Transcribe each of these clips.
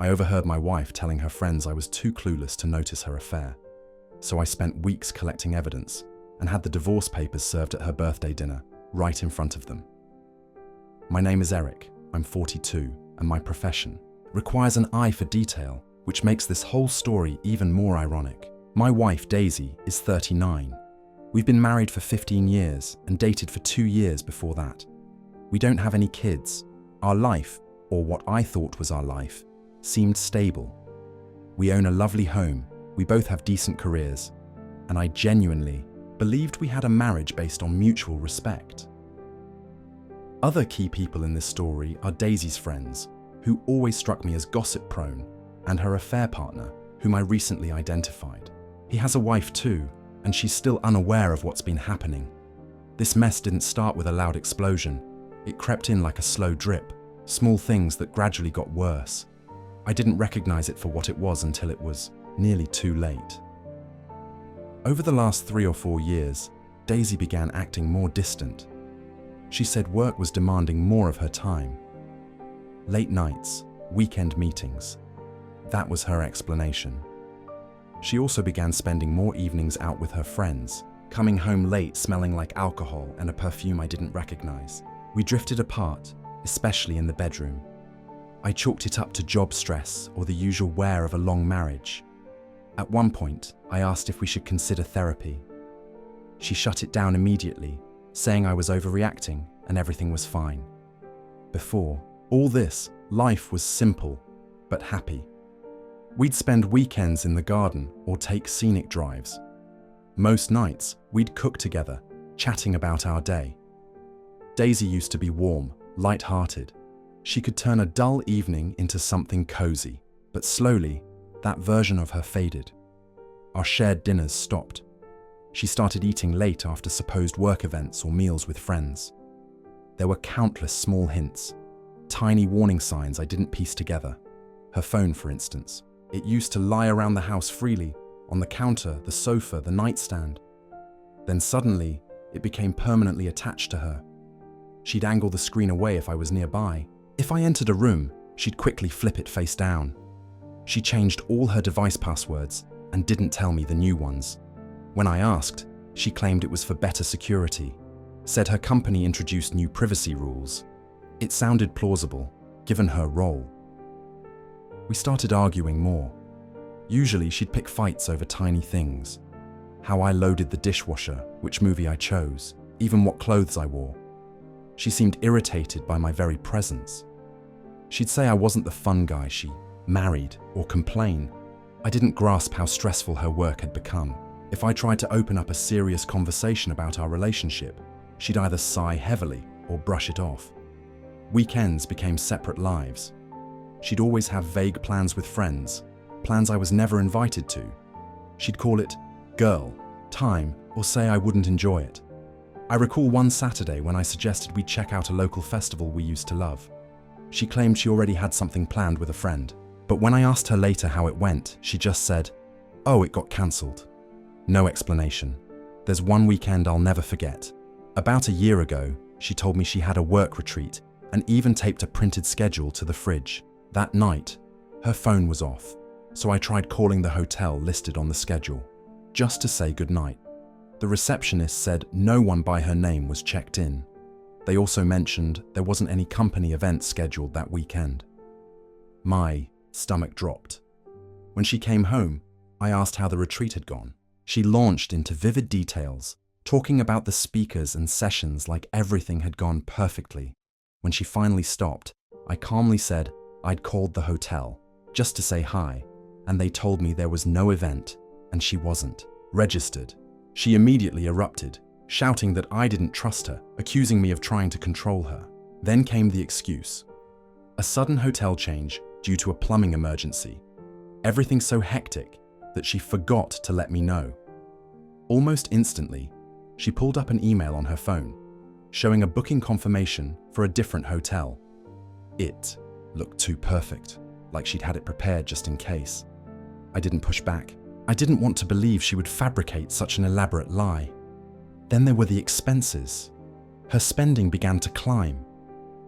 I overheard my wife telling her friends I was too clueless to notice her affair. So I spent weeks collecting evidence and had the divorce papers served at her birthday dinner, right in front of them. My name is Eric, I'm 42, and my profession requires an eye for detail, which makes this whole story even more ironic. My wife, Daisy, is 39. We've been married for 15 years and dated for 2 years before that. We don't have any kids. Our life, or what I thought was our life, seemed stable. We own a lovely home, we both have decent careers, and I genuinely believed we had a marriage based on mutual respect. Other key people in this story are Daisy's friends, who always struck me as gossip-prone, and her affair partner, whom I recently identified. He has a wife too, and she's still unaware of what's been happening. This mess didn't start with a loud explosion. It crept in like a slow drip, small things that gradually got worse. I didn't recognize it for what it was until it was nearly too late. Over the last 3 or 4 years, Daisy began acting more distant. She said work was demanding more of her time. Late nights, weekend meetings. That was her explanation. She also began spending more evenings out with her friends, coming home late smelling like alcohol and a perfume I didn't recognize. We drifted apart, especially in the bedroom. I chalked it up to job stress or the usual wear of a long marriage. At one point, I asked if we should consider therapy. She shut it down immediately, saying I was overreacting and everything was fine. Before all this, life was simple, but happy. We'd spend weekends in the garden or take scenic drives. Most nights, we'd cook together, chatting about our day. Daisy used to be warm, light-hearted. She could turn a dull evening into something cozy, but slowly, that version of her faded. Our shared dinners stopped. She started eating late after supposed work events or meals with friends. There were countless small hints, tiny warning signs I didn't piece together. Her phone, for instance. It used to lie around the house freely, on the counter, the sofa, the nightstand. Then suddenly, it became permanently attached to her. She'd angle the screen away if I was nearby. If I entered a room, she'd quickly flip it face down. She changed all her device passwords and didn't tell me the new ones. When I asked, she claimed it was for better security, said her company introduced new privacy rules. It sounded plausible, given her role. We started arguing more. Usually she'd pick fights over tiny things. How I loaded the dishwasher, which movie I chose, even what clothes I wore. She seemed irritated by my very presence. She'd say I wasn't the fun guy she married or complain. I didn't grasp how stressful her work had become. If I tried to open up a serious conversation about our relationship, she'd either sigh heavily or brush it off. Weekends became separate lives. She'd always have vague plans with friends, plans I was never invited to. She'd call it girl time or say I wouldn't enjoy it. I recall one Saturday when I suggested we check out a local festival we used to love. She claimed she already had something planned with a friend, but when I asked her later how it went, she just said, "Oh, it got cancelled." No explanation. There's one weekend I'll never forget. About a year ago, she told me she had a work retreat and even taped a printed schedule to the fridge. That night, her phone was off, so I tried calling the hotel listed on the schedule, just to say goodnight. The receptionist said no one by her name was checked in. They also mentioned there wasn't any company event scheduled that weekend. My stomach dropped. When she came home, I asked how the retreat had gone. She launched into vivid details, talking about the speakers and sessions like everything had gone perfectly. When she finally stopped, I calmly said I'd called the hotel just to say hi, and they told me there was no event and she wasn't registered. She immediately erupted, shouting that I didn't trust her, accusing me of trying to control her. Then came the excuse. A sudden hotel change due to a plumbing emergency. Everything so hectic that she forgot to let me know. Almost instantly, she pulled up an email on her phone, showing a booking confirmation for a different hotel. It looked too perfect, like she'd had it prepared just in case. I didn't push back. I didn't want to believe she would fabricate such an elaborate lie. Then there were the expenses. Her spending began to climb.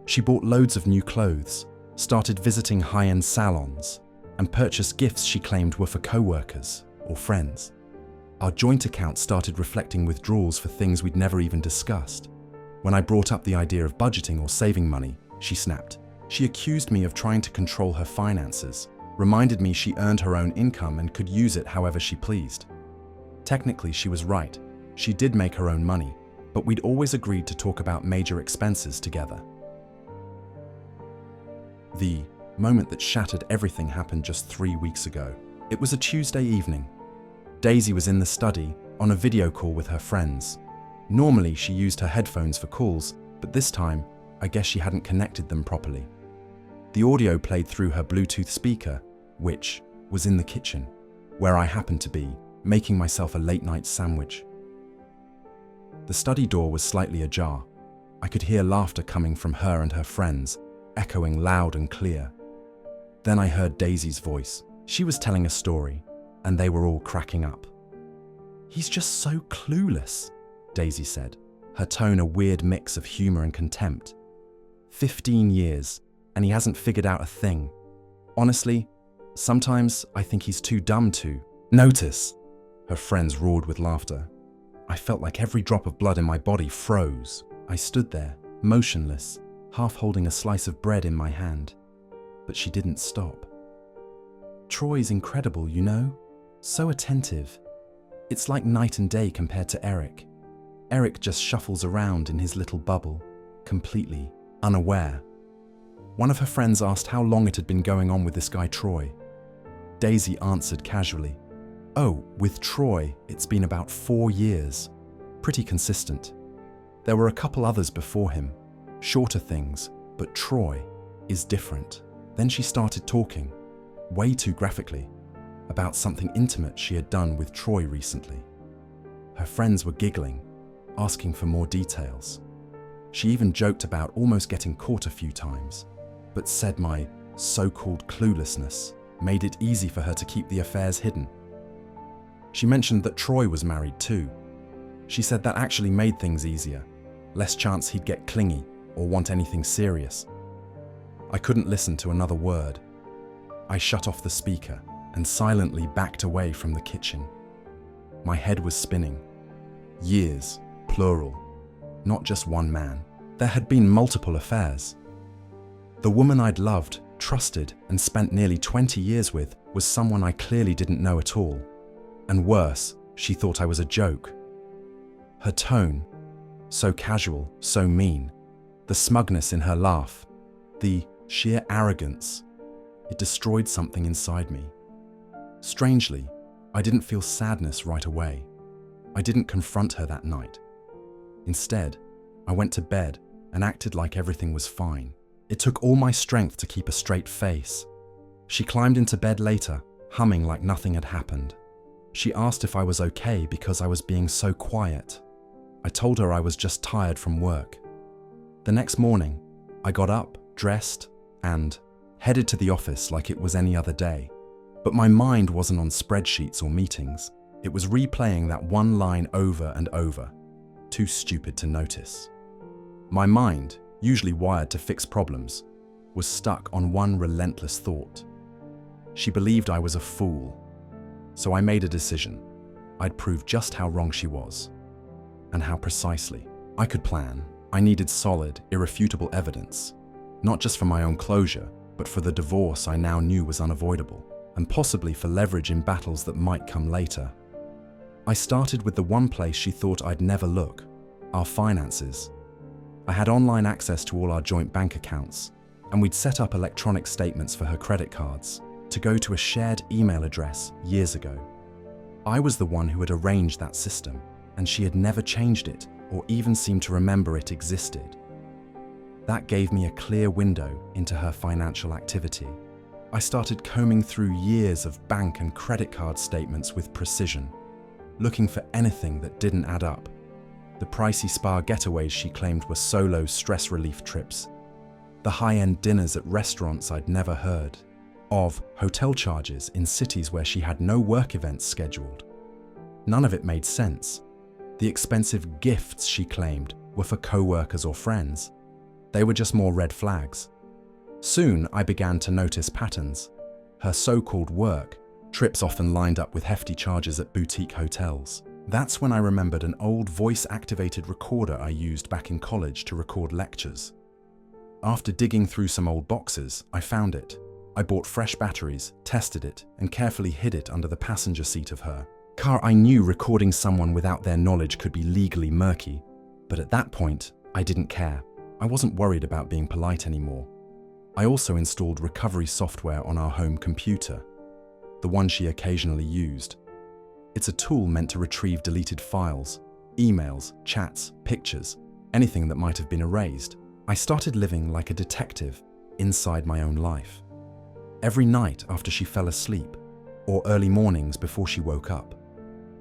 She bought loads of new clothes, started visiting high-end salons, and purchased gifts she claimed were for co-workers or friends. Our joint account started reflecting withdrawals for things we'd never even discussed. When I brought up the idea of budgeting or saving money, she snapped. She accused me of trying to control her finances, reminded me she earned her own income and could use it however she pleased. Technically, she was right. She did make her own money, but we'd always agreed to talk about major expenses together. The moment that shattered everything happened just 3 weeks ago. It was a Tuesday evening. Daisy was in the study on a video call with her friends. Normally, she used her headphones for calls, but this time, I guess she hadn't connected them properly. The audio played through her Bluetooth speaker, which was in the kitchen, where I happened to be, making myself a late-night sandwich. The study door was slightly ajar. I could hear laughter coming from her and her friends, echoing loud and clear. Then I heard Daisy's voice. She was telling a story, and they were all cracking up. "He's just so clueless," Daisy said, her tone a weird mix of humor and contempt. 15 years, and he hasn't figured out a thing. Honestly, sometimes I think he's too dumb to notice. Her friends roared with laughter. I felt like every drop of blood in my body froze. I stood there, motionless, half holding a slice of bread in my hand. But she didn't stop. "Troy's incredible, you know? So attentive. It's like night and day compared to Eric. Eric just shuffles around in his little bubble, completely unaware." One of her friends asked how long it had been going on with this guy Troy. Daisy answered casually, "Oh, with Troy, it's been about 4 years. Pretty consistent. There were a couple others before him, shorter things, but Troy is different." Then she started talking, way too graphically, about something intimate she had done with Troy recently. Her friends were giggling, asking for more details. She even joked about almost getting caught a few times, but said my so-called cluelessness made it easy for her to keep the affairs hidden. She mentioned that Troy was married too. She said that actually made things easier, less chance he'd get clingy or want anything serious. I couldn't listen to another word. I shut off the speaker and silently backed away from the kitchen. My head was spinning. Years, plural, not just one man. There had been multiple affairs. The woman I'd loved, trusted, and spent nearly 20 years with was someone I clearly didn't know at all. And worse, she thought I was a joke. Her tone, so casual, so mean, the smugness in her laugh, the sheer arrogance, it destroyed something inside me. Strangely, I didn't feel sadness right away. I didn't confront her that night. Instead, I went to bed and acted like everything was fine. It took all my strength to keep a straight face. She climbed into bed later, humming like nothing had happened. She asked if I was okay because I was being so quiet. I told her I was just tired from work. The next morning, I got up, dressed, and headed to the office like it was any other day. But my mind wasn't on spreadsheets or meetings. It was replaying that one line over and over, too stupid to notice. My mind, usually wired to fix problems, was stuck on one relentless thought. She believed I was a fool. So I made a decision. I'd prove just how wrong she was, and how precisely. I could plan. I needed solid, irrefutable evidence, not just for my own closure, but for the divorce I now knew was unavoidable, and possibly for leverage in battles that might come later. I started with the one place she thought I'd never look, our finances. I had online access to all our joint bank accounts, and we'd set up electronic statements for her credit cards to go to a shared email address years ago. I was the one who had arranged that system, and she had never changed it or even seemed to remember it existed. That gave me a clear window into her financial activity. I started combing through years of bank and credit card statements with precision, looking for anything that didn't add up. The pricey spa getaways she claimed were solo stress relief trips, the high-end dinners at restaurants I'd never heard of, hotel charges in cities where she had no work events scheduled. None of it made sense. The expensive gifts she claimed were for co-workers or friends. They were just more red flags. Soon, I began to notice patterns. Her so-called work, trips often lined up with hefty charges at boutique hotels. That's when I remembered an old voice-activated recorder I used back in college to record lectures. After digging through some old boxes, I found it. I bought fresh batteries, tested it, and carefully hid it under the passenger seat of her car. I knew recording someone without their knowledge could be legally murky, but at that point, I didn't care. I wasn't worried about being polite anymore. I also installed recovery software on our home computer, the one she occasionally used. It's a tool meant to retrieve deleted files, emails, chats, pictures, anything that might have been erased. I started living like a detective inside my own life. Every night after she fell asleep, or early mornings before she woke up,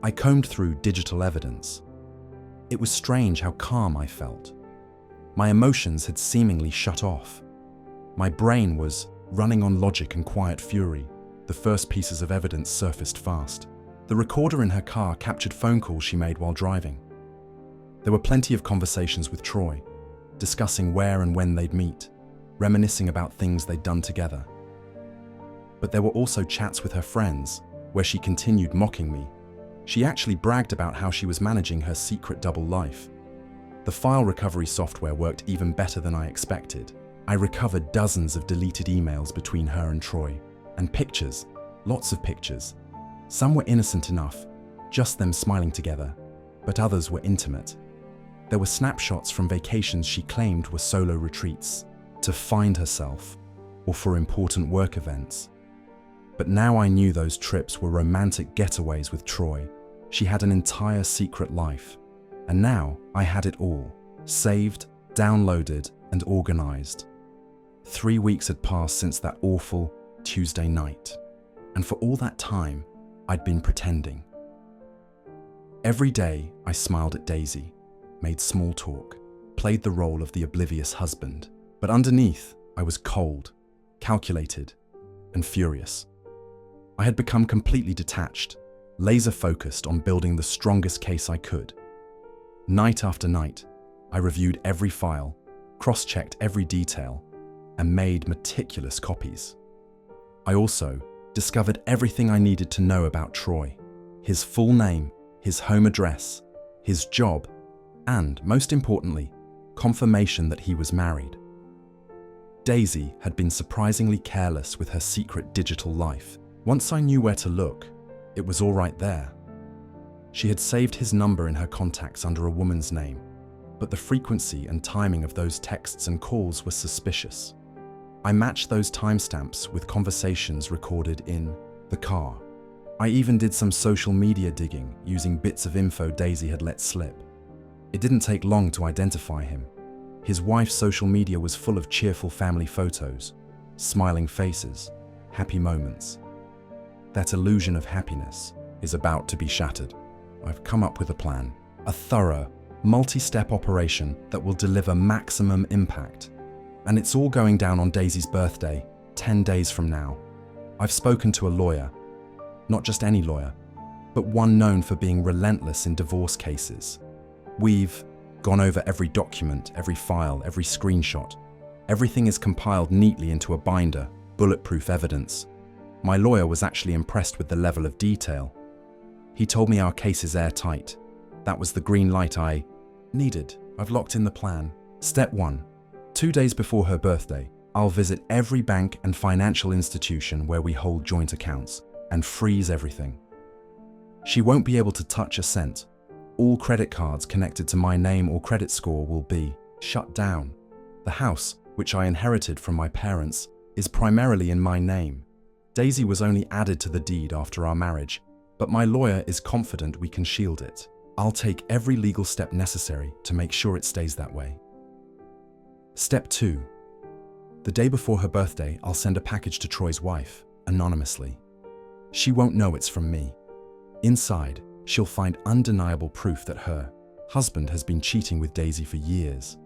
I combed through digital evidence. It was strange how calm I felt. My emotions had seemingly shut off. My brain was running on logic and quiet fury. The first pieces of evidence surfaced fast. The recorder in her car captured phone calls she made while driving. There were plenty of conversations with Troy, discussing where and when they'd meet, reminiscing about things they'd done together. But there were also chats with her friends, where she continued mocking me. She actually bragged about how she was managing her secret double life. The file recovery software worked even better than I expected. I recovered dozens of deleted emails between her and Troy, and pictures, lots of pictures. Some were innocent enough, just them smiling together, but others were intimate. There were snapshots from vacations she claimed were solo retreats, to find herself, or for important work events. But now I knew those trips were romantic getaways with Troy. She had an entire secret life, and now I had it all, saved, downloaded, and organized. 3 weeks had passed since that awful Tuesday night, and for all that time, I'd been pretending. Every day, I smiled at Daisy, made small talk, played the role of the oblivious husband, but underneath, I was cold, calculated, and furious. I had become completely detached, laser-focused on building the strongest case I could. Night after night, I reviewed every file, cross-checked every detail, and made meticulous copies. I also discovered everything I needed to know about Troy: his full name, his home address, his job, and, most importantly, confirmation that he was married. Daisy had been surprisingly careless with her secret digital life. Once I knew where to look, it was all right there. She had saved his number in her contacts under a woman's name, but the frequency and timing of those texts and calls were suspicious. I matched those timestamps with conversations recorded in the car. I even did some social media digging using bits of info Daisy had let slip. It didn't take long to identify him. His wife's social media was full of cheerful family photos, smiling faces, happy moments. That illusion of happiness is about to be shattered. I've come up with a plan, a thorough, multi-step operation that will deliver maximum impact. And it's all going down on Daisy's birthday, 10 days from now. I've spoken to a lawyer, not just any lawyer, but one known for being relentless in divorce cases. We've gone over every document, every file, every screenshot. Everything is compiled neatly into a binder, bulletproof evidence. My lawyer was actually impressed with the level of detail. He told me our case is airtight. That was the green light I needed. I've locked in the plan. Step 1. 2 days before her birthday, I'll visit every bank and financial institution where we hold joint accounts and freeze everything. She won't be able to touch a cent. All credit cards connected to my name or credit score will be shut down. The house, which I inherited from my parents, is primarily in my name. Daisy was only added to the deed after our marriage, but my lawyer is confident we can shield it. I'll take every legal step necessary to make sure it stays that way. Step 2. The day before her birthday, I'll send a package to Troy's wife, anonymously. She won't know it's from me. Inside, she'll find undeniable proof that her husband has been cheating with Daisy for years.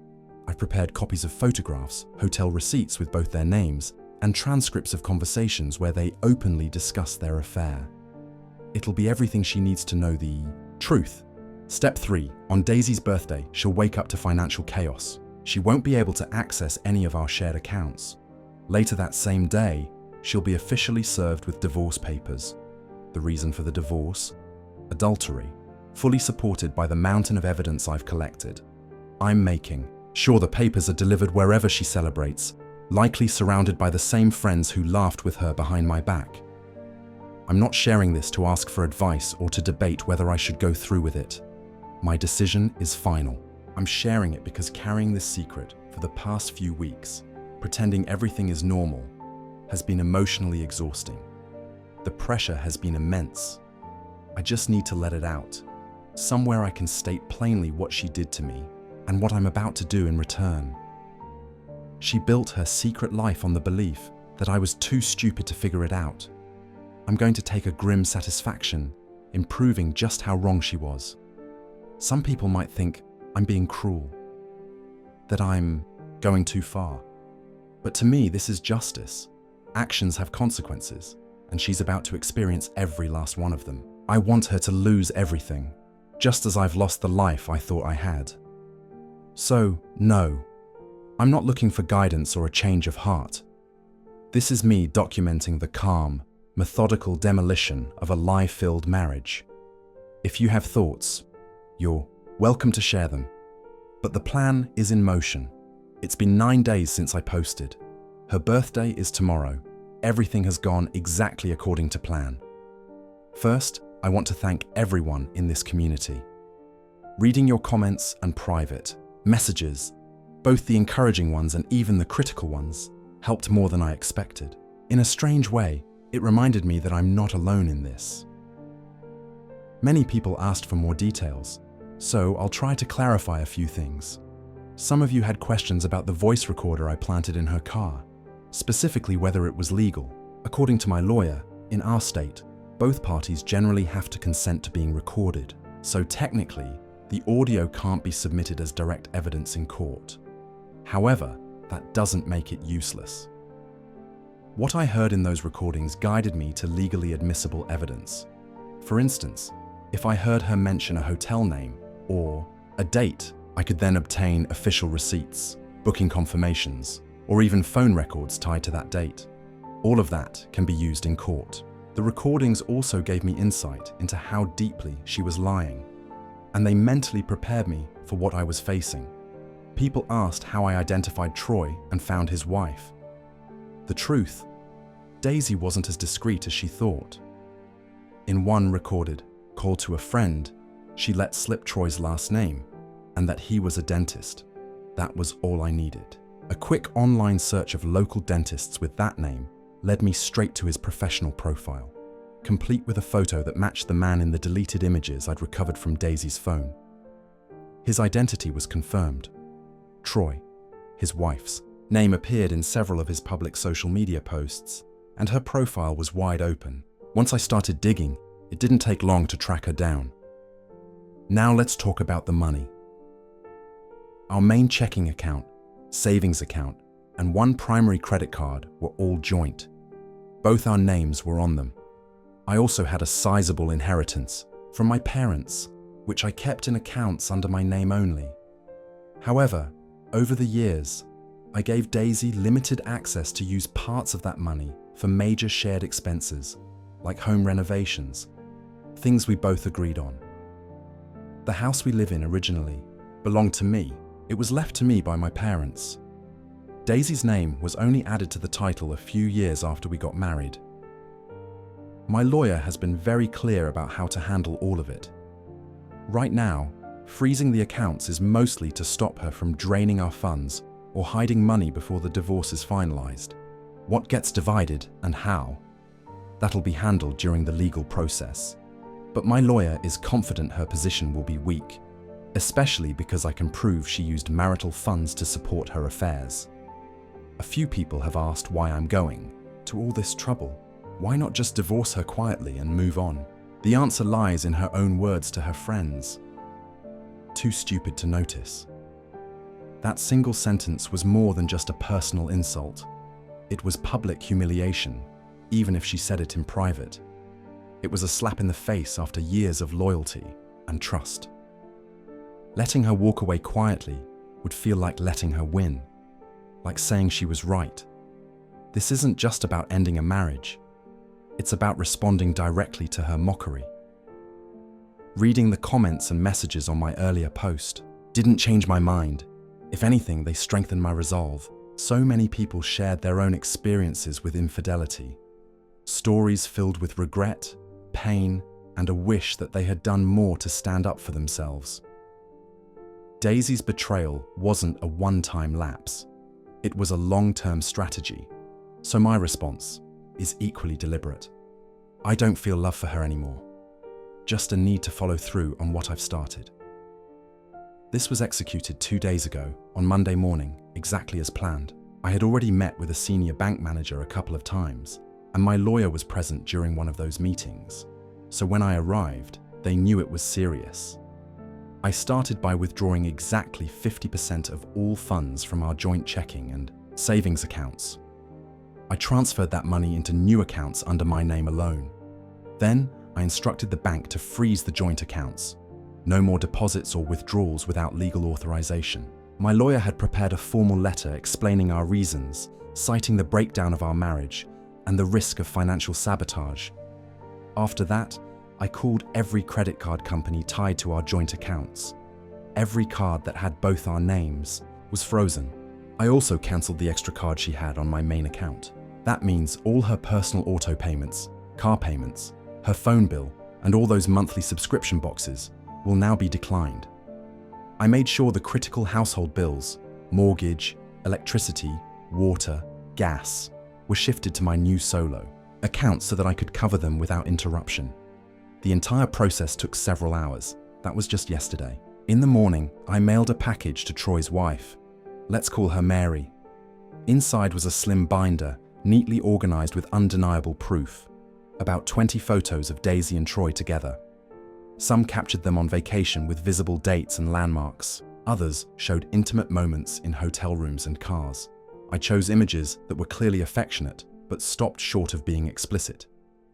I've prepared copies of photographs, hotel receipts with both their names, and transcripts of conversations where they openly discuss their affair. It'll be everything she needs to know the truth. Step 3. On Daisy's birthday, she'll wake up to financial chaos. She won't be able to access any of our shared accounts. Later that same day, she'll be officially served with divorce papers. The reason for the divorce? Adultery, fully supported by the mountain of evidence I've collected. I'm making sure the papers are delivered wherever she celebrates, likely surrounded by the same friends who laughed with her behind my back. I'm not sharing this to ask for advice or to debate whether I should go through with it. My decision is final. I'm sharing it because carrying this secret for the past few weeks, pretending everything is normal, has been emotionally exhausting. The pressure has been immense. I just need to let it out. Somewhere I can state plainly what she did to me and what I'm about to do in return. She built her secret life on the belief that I was too stupid to figure it out. I'm going to take a grim satisfaction in proving just how wrong she was. Some people might think I'm being cruel, that I'm going too far. But to me, this is justice. Actions have consequences, and she's about to experience every last one of them. I want her to lose everything, just as I've lost the life I thought I had. So, no, I'm not looking for guidance or a change of heart. This is me documenting the calm, methodical demolition of a lie-filled marriage. If you have thoughts, you're welcome to share them. But the plan is in motion. It's been 9 days since I posted. Her birthday is tomorrow. Everything has gone exactly according to plan. First, I want to thank everyone in this community. Reading your comments and private messages, both the encouraging ones and even the critical ones, helped more than I expected. In a strange way, it reminded me that I'm not alone in this. Many people asked for more details, so I'll try to clarify a few things. Some of you had questions about the voice recorder I planted in her car, specifically whether it was legal. According to my lawyer, in our state, both parties generally have to consent to being recorded, so technically, the audio can't be submitted as direct evidence in court. However, that doesn't make it useless. What I heard in those recordings guided me to legally admissible evidence. For instance, if I heard her mention a hotel name or a date, I could then obtain official receipts, booking confirmations, or even phone records tied to that date. All of that can be used in court. The recordings also gave me insight into how deeply she was lying, and they mentally prepared me for what I was facing. People asked how I identified Troy and found his wife. The truth, Daisy wasn't as discreet as she thought. In one recorded call to a friend, she let slip Troy's last name and that he was a dentist. That was all I needed. A quick online search of local dentists with that name led me straight to his professional profile, complete with a photo that matched the man in the deleted images I'd recovered from Daisy's phone. His identity was confirmed. Troy, his wife's, name appeared in several of his public social media posts, and her profile was wide open. Once I started digging, it didn't take long to track her down. Now let's talk about the money. Our main checking account, savings account, and one primary credit card were all joint. Both our names were on them. I also had a sizable inheritance from my parents, which I kept in accounts under my name only. However, over the years, I gave Daisy limited access to use parts of that money for major shared expenses, like home renovations, things we both agreed on. The house we live in originally belonged to me. It was left to me by my parents. Daisy's name was only added to the title a few years after we got married. My lawyer has been very clear about how to handle all of it. Right now, freezing the accounts is mostly to stop her from draining our funds or hiding money before the divorce is finalized. What gets divided and how? That'll be handled during the legal process. But my lawyer is confident her position will be weak, especially because I can prove she used marital funds to support her affairs. A few people have asked why I'm going to all this trouble. Why not just divorce her quietly and move on? The answer lies in her own words to her friends. Too stupid to notice. That single sentence was more than just a personal insult. It was public humiliation, even if she said it in private. It was a slap in the face after years of loyalty and trust. Letting her walk away quietly would feel like letting her win, like saying she was right. This isn't just about ending a marriage. It's about responding directly to her mockery. Reading the comments and messages on my earlier post didn't change my mind. If anything, they strengthened my resolve. So many people shared their own experiences with infidelity. Stories filled with regret, pain, and a wish that they had done more to stand up for themselves. Daisy's betrayal wasn't a one-time lapse. It was a long-term strategy. So my response is equally deliberate. I don't feel love for her anymore. Just a need to follow through on what I've started. This was executed 2 days ago, on Monday morning, exactly as planned. I had already met with a senior bank manager a couple of times, and my lawyer was present during one of those meetings. So when I arrived, they knew it was serious. I started by withdrawing exactly 50% of all funds from our joint checking and savings accounts. I transferred that money into new accounts under my name alone. Then, I instructed the bank to freeze the joint accounts. No more deposits or withdrawals without legal authorization. My lawyer had prepared a formal letter explaining our reasons, citing the breakdown of our marriage and the risk of financial sabotage. After that, I called every credit card company tied to our joint accounts. Every card that had both our names was frozen. I also cancelled the extra card she had on my main account. That means all her personal auto payments, car payments, her phone bill, and all those monthly subscription boxes will now be declined. I made sure the critical household bills, mortgage, electricity, water, gas, were shifted to my new solo account so that I could cover them without interruption. The entire process took several hours. That was just yesterday. In the morning, I mailed a package to Troy's wife. Let's call her Mary. Inside was a slim binder, neatly organized with undeniable proof. About 20 photos of Daisy and Troy together. Some captured them on vacation with visible dates and landmarks. Others showed intimate moments in hotel rooms and cars. I chose images that were clearly affectionate, but stopped short of being explicit,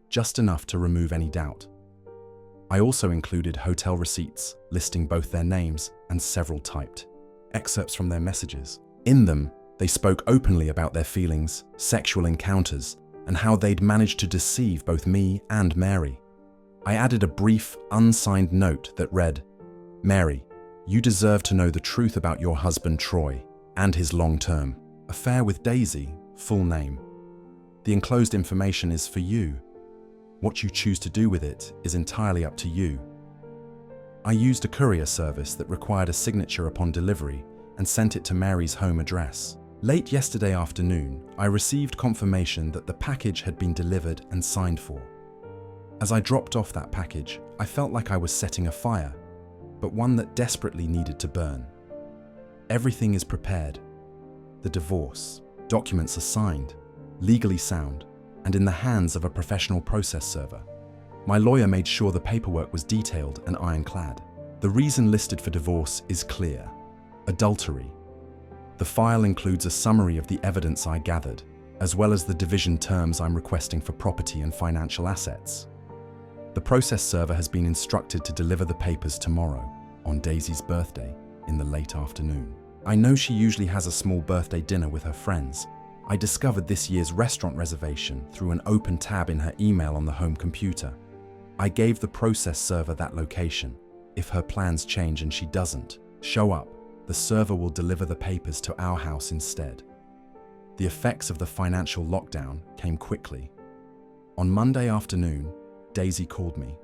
just enough to remove any doubt. I also included hotel receipts listing both their names and several typed excerpts from their messages. In them, they spoke openly about their feelings, sexual encounters, and how they'd managed to deceive both me and Mary. I added a brief, unsigned note that read, "Mary, you deserve to know the truth about your husband Troy and his long-term affair with Daisy, full name. The enclosed information is for you. What you choose to do with it is entirely up to you." I used a courier service that required a signature upon delivery and sent it to Mary's home address. Late yesterday afternoon, I received confirmation that the package had been delivered and signed for. As I dropped off that package, I felt like I was setting a fire, but one that desperately needed to burn. Everything is prepared. The divorce, documents are signed, legally sound, and in the hands of a professional process server. My lawyer made sure the paperwork was detailed and ironclad. The reason listed for divorce is clear: adultery. The file includes a summary of the evidence I gathered, as well as the division terms I'm requesting for property and financial assets. The process server has been instructed to deliver the papers tomorrow, on Daisy's birthday, in the late afternoon. I know she usually has a small birthday dinner with her friends. I discovered this year's restaurant reservation through an open tab in her email on the home computer. I gave the process server that location. If her plans change and she doesn't show up, the server will deliver the papers to our house instead. The effects of the financial lockdown came quickly. On Monday afternoon, Daisy called me.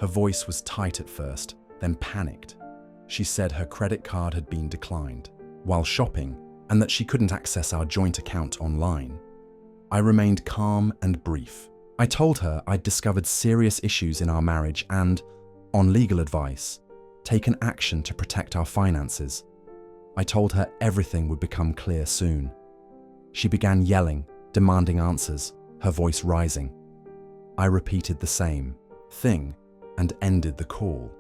Her voice was tight at first, then panicked. She said her credit card had been declined while shopping and that she couldn't access our joint account online. I remained calm and brief. I told her I'd discovered serious issues in our marriage and, on legal advice, taken action to protect our finances. I told her everything would become clear soon. She began yelling, demanding answers, her voice rising. I repeated the same thing and ended the call.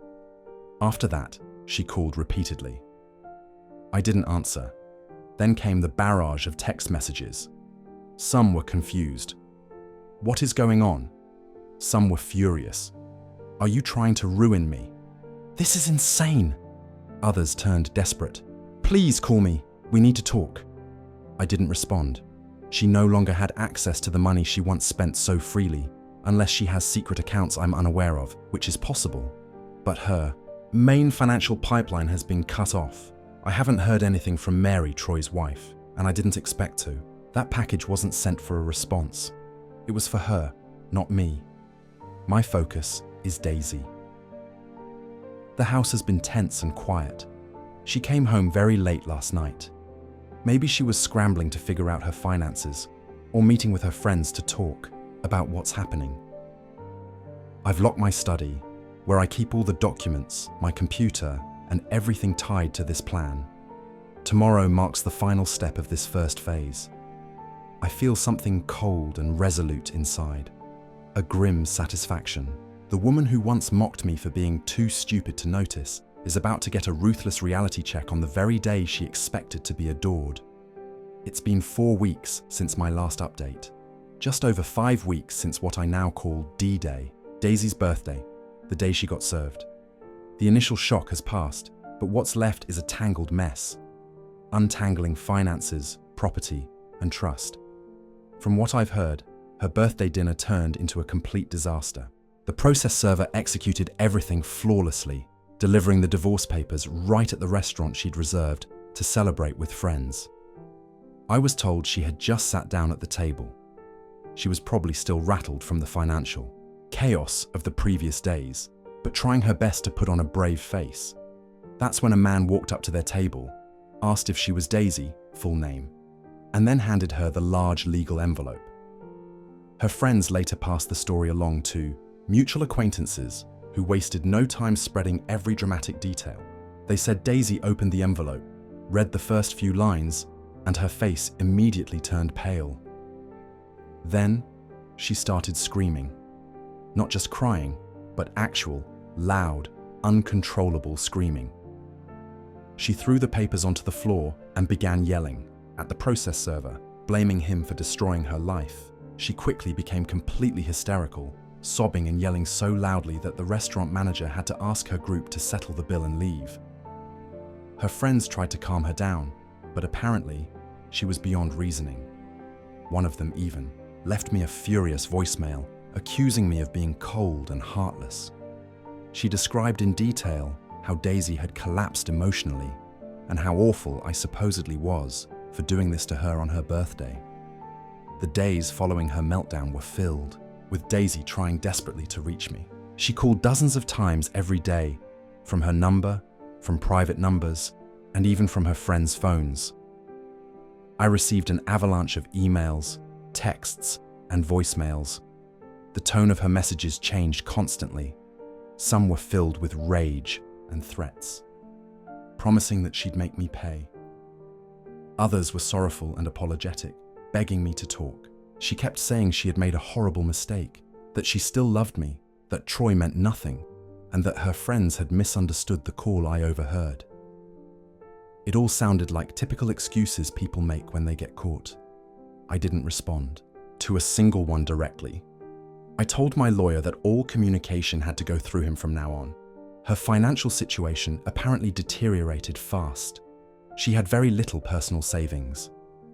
After that, she called repeatedly. I didn't answer. Then came the barrage of text messages. Some were confused. "What is going on?" Some were furious. "Are you trying to ruin me?" "This is insane." Others turned desperate. "Please call me. We need to talk." I didn't respond. She no longer had access to the money she once spent so freely, unless she has secret accounts I'm unaware of, which is possible. But her main financial pipeline has been cut off. I haven't heard anything from Mary, Troy's wife, and I didn't expect to. That package wasn't sent for a response. It was for her, not me. My focus is Daisy. The house has been tense and quiet. She came home very late last night. Maybe she was scrambling to figure out her finances, or meeting with her friends to talk about what's happening. I've locked my study, where I keep all the documents, my computer, and everything tied to this plan. Tomorrow marks the final step of this first phase. I feel something cold and resolute inside, a grim satisfaction. The woman who once mocked me for being too stupid to notice is about to get a ruthless reality check on the very day she expected to be adored. It's been 4 weeks since my last update. Just over 5 weeks since what I now call D-Day, Daisy's birthday, the day she got served. The initial shock has passed, but what's left is a tangled mess. Untangling finances, property, and trust. From what I've heard, her birthday dinner turned into a complete disaster. The process server executed everything flawlessly, delivering the divorce papers right at the restaurant she'd reserved to celebrate with friends. I was told she had just sat down at the table. She was probably still rattled from the financial chaos of the previous days, but trying her best to put on a brave face. That's when a man walked up to their table, asked if she was Daisy, full name, and then handed her the large legal envelope. Her friends later passed the story along to mutual acquaintances who wasted no time spreading every dramatic detail. They said Daisy opened the envelope, read the first few lines, and her face immediately turned pale. Then, she started screaming. Not just crying, but actual, loud, uncontrollable screaming. She threw the papers onto the floor and began yelling at the process server, blaming him for destroying her life. She quickly became completely hysterical, sobbing and yelling so loudly that the restaurant manager had to ask her group to settle the bill and leave. Her friends tried to calm her down, but apparently, she was beyond reasoning. One of them even left me a furious voicemail, accusing me of being cold and heartless. She described in detail how Daisy had collapsed emotionally and how awful I supposedly was for doing this to her on her birthday. The days following her meltdown were filled with Daisy trying desperately to reach me. She called dozens of times every day, from her number, from private numbers, and even from her friends' phones. I received an avalanche of emails, texts, and voicemails. The tone of her messages changed constantly. Some were filled with rage and threats, promising that she'd make me pay. Others were sorrowful and apologetic, begging me to talk. She kept saying she had made a horrible mistake, that she still loved me, that Troy meant nothing, and that her friends had misunderstood the call I overheard. It all sounded like typical excuses people make when they get caught. I didn't respond to a single one directly. I told my lawyer that all communication had to go through him from now on. Her financial situation apparently deteriorated fast. She had very little personal savings.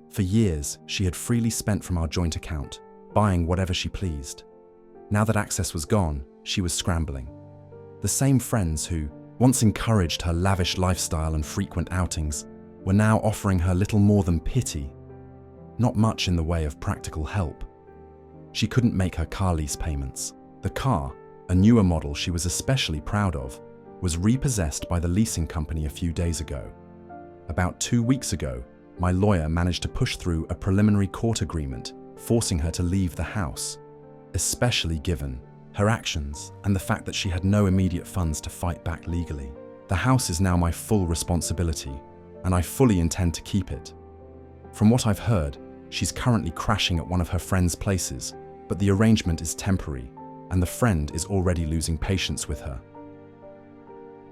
For years, she had freely spent from our joint account, buying whatever she pleased. Now that access was gone, she was scrambling. The same friends who once encouraged her lavish lifestyle and frequent outings were now offering her little more than pity, not much in the way of practical help. She couldn't make her car lease payments. The car, a newer model she was especially proud of, was repossessed by the leasing company a few days ago. About 2 weeks ago, my lawyer managed to push through a preliminary court agreement, forcing her to leave the house, especially given her actions and the fact that she had no immediate funds to fight back legally. The house is now my full responsibility, and I fully intend to keep it. From what I've heard, she's currently crashing at one of her friends' places, but the arrangement is temporary, and the friend is already losing patience with her.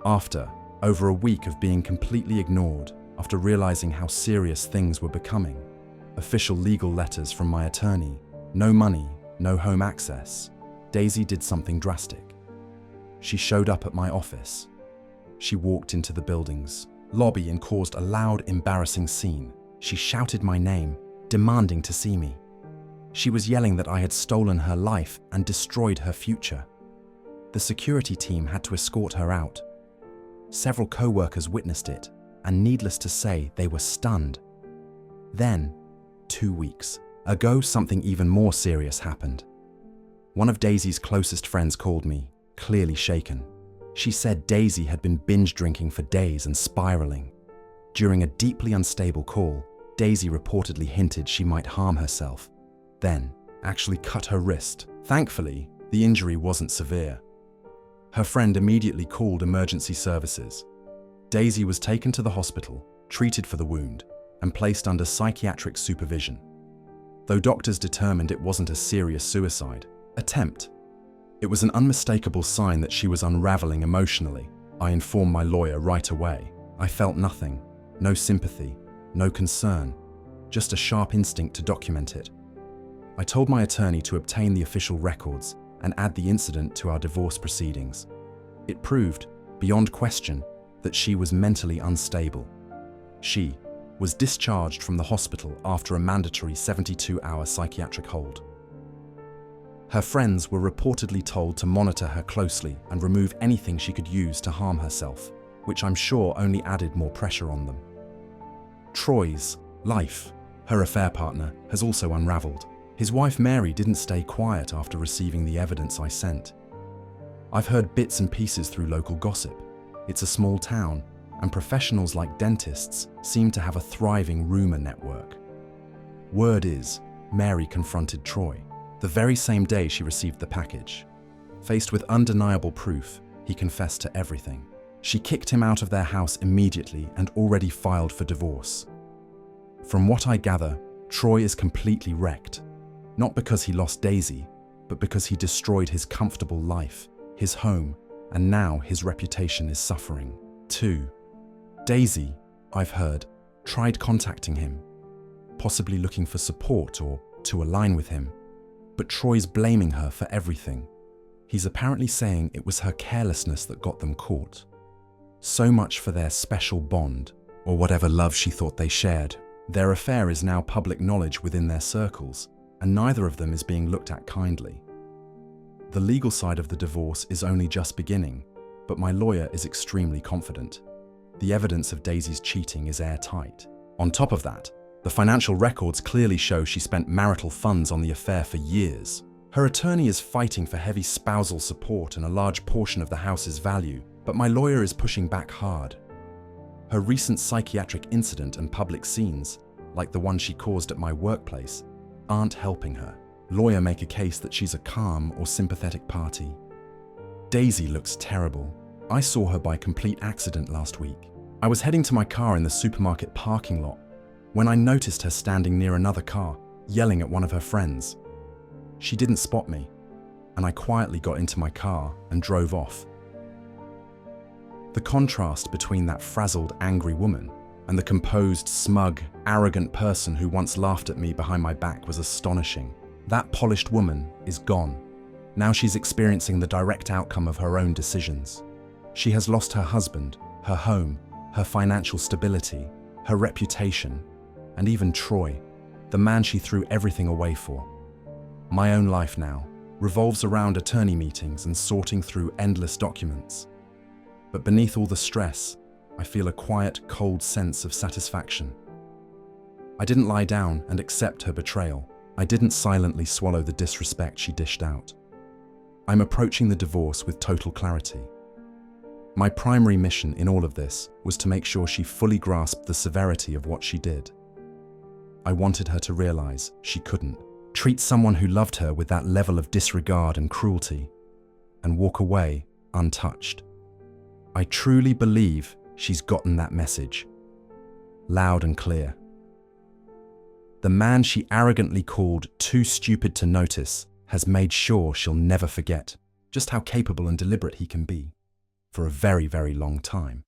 After over a week of being completely ignored, after realizing how serious things were becoming, official legal letters from my attorney, no money, no home access, Daisy did something drastic. She showed up at my office. She walked into the building's lobby and caused a loud, embarrassing scene. She shouted my name, demanding to see me. She was yelling that I had stolen her life and destroyed her future. The security team had to escort her out. Several co-workers witnessed it, and needless to say, they were stunned. Then, 2 weeks ago, something even more serious happened. One of Daisy's closest friends called me, clearly shaken. She said Daisy had been binge drinking for days and spiraling. During a deeply unstable call, Daisy reportedly hinted she might harm herself, then actually cut her wrist. Thankfully, the injury wasn't severe. Her friend immediately called emergency services. Daisy was taken to the hospital, treated for the wound, and placed under psychiatric supervision. Though doctors determined it wasn't a serious suicide attempt, it was an unmistakable sign that she was unraveling emotionally. I informed my lawyer right away. I felt nothing, no sympathy, no concern, just a sharp instinct to document it. I told my attorney to obtain the official records and add the incident to our divorce proceedings. It proved, beyond question, that she was mentally unstable. She was discharged from the hospital after a mandatory 72-hour psychiatric hold. Her friends were reportedly told to monitor her closely and remove anything she could use to harm herself, which I'm sure only added more pressure on them. Troy's life, her affair partner, has also unraveled. His wife Mary didn't stay quiet after receiving the evidence I sent. I've heard bits and pieces through local gossip. It's a small town, and professionals like dentists seem to have a thriving rumor network. Word is, Mary confronted Troy the very same day she received the package. Faced with undeniable proof, he confessed to everything. She kicked him out of their house immediately and already filed for divorce. From what I gather, Troy is completely wrecked. Not because he lost Daisy, but because he destroyed his comfortable life, his home, and now his reputation is suffering. 2. Daisy, I've heard, tried contacting him, possibly looking for support or to align with him, but Troy's blaming her for everything. He's apparently saying it was her carelessness that got them caught. So much for their special bond, or whatever love she thought they shared. Their affair is now public knowledge within their circles, and neither of them is being looked at kindly. The legal side of the divorce is only just beginning, but my lawyer is extremely confident. The evidence of Daisy's cheating is airtight. On top of that, the financial records clearly show she spent marital funds on the affair for years. Her attorney is fighting for heavy spousal support and a large portion of the house's value, but my lawyer is pushing back hard. Her recent psychiatric incident and public scenes, like the one she caused at my workplace, aren't helping her. Lawyer make a case that she's a calm or sympathetic party. Daisy looks terrible. I saw her by complete accident last week. I was heading to my car in the supermarket parking lot when I noticed her standing near another car, yelling at one of her friends. She didn't spot me, and I quietly got into my car and drove off. The contrast between that frazzled, angry woman and the composed, smug, arrogant person who once laughed at me behind my back was astonishing. That polished woman is gone. Now she's experiencing the direct outcome of her own decisions. She has lost her husband, her home, her financial stability, her reputation, and even Troy, the man she threw everything away for. My own life now revolves around attorney meetings and sorting through endless documents. But beneath all the stress, I feel a quiet, cold sense of satisfaction. I didn't lie down and accept her betrayal. I didn't silently swallow the disrespect she dished out. I'm approaching the divorce with total clarity. My primary mission in all of this was to make sure she fully grasped the severity of what she did. I wanted her to realize she couldn't treat someone who loved her with that level of disregard and cruelty and walk away untouched. I truly believe she's gotten that message, loud and clear. The man she arrogantly called too stupid to notice has made sure she'll never forget just how capable and deliberate he can be for a very, very long time.